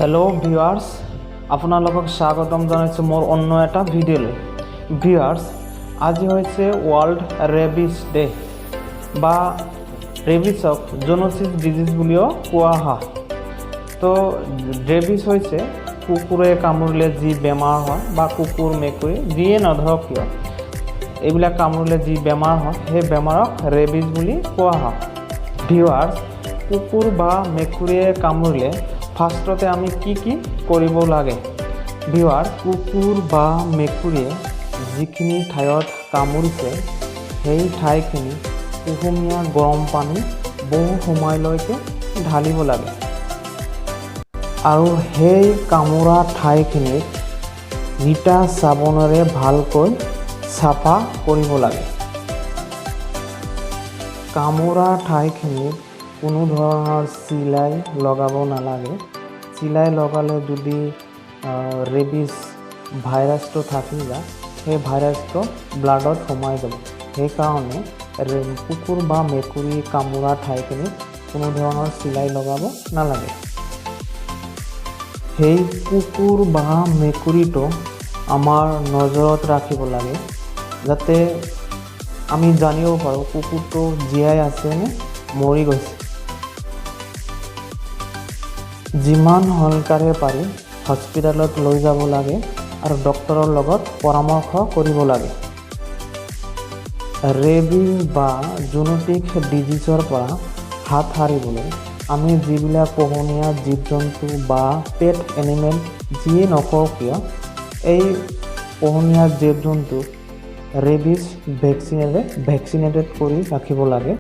Hello viewers আপোনালোকক স্বাগতম জানাইছো মোৰ অন্য এটা ভিডিঅ'লৈ। ভিউয়াৰ্স আজি হৈছে ওয়াৰ্ল্ড ৰেবিছ ডে বা ৰেবিছক জুনোসিছ ডিজিজ বুলিও কোৱা হয়। তো ৰেবিছ হৈছে কুকুৰে কামুৰিলে যি বেমাৰ হয় বা কুকুৰ মেকুৰী যিয়ে নধৰক কিয় এইবিলাক কামুৰিলে যি বেমাৰ হয় সেই বেমাৰক ৰেবিছ বুলি কোৱা হয়। ভিউয়াৰ্স কুকুৰ বা মেকুৰীয়ে কামুৰিলে ফাৰ্ষ্টতে আমি কি কৰিব লাগে। ভিউয়াৰ্স কুকুৰ বা মেকুৰীয়ে যিখিনি ঠাইত কামুৰিছে সেই ঠাইখিনি কুহুমীয়া গৰম পানী বহু সময়লৈকে ঢালিব লাগে আৰু সেই কামোৰা ঠাইখিনিত ভিটা চাবোনেৰে ভালকৈ চাফা কৰিব লাগে। কামোৰা ঠাইখিনিত কোনো ধৰণৰ চিলাই লগাব নালাগে। চিলাই লগালে যদি ৰেবিছ ভাইৰাছটো থাকি যায় সেই ভাইৰাছটো ব্লাডত সোমাই যাব। সেইকাৰণে কুকুৰ বা মেকুৰী কামোৰা ঠাইখিনিত কোনো ধৰণৰ চিলাই লগাব নালাগে। সেই কুকুৰ বা মেকুৰীটো আমাৰ নজৰত ৰাখিব লাগে যাতে আমি জানিব পাৰোঁ কুকুৰটো জীয়াই আছে নে মৰি গৈছে। যিমান সোনকালে পাৰি হস্পিটেলত লৈ যাব লাগে আৰু ডক্টৰৰ লগত পৰামৰ্শ কৰিব লাগে। ৰেবিছ বা জুনোটিক ডিজিজৰ পৰা হাত সাৰিবলৈ আমি যিবিলাক পোহনীয়া জীৱ জন্তু বা পেট এনিমেল যিয়ে নকওঁ কিয় এই পোহনীয়া জীৱ জন্তুক ৰেবিছ ভেকচিনেটেড কৰি ৰাখিব লাগে।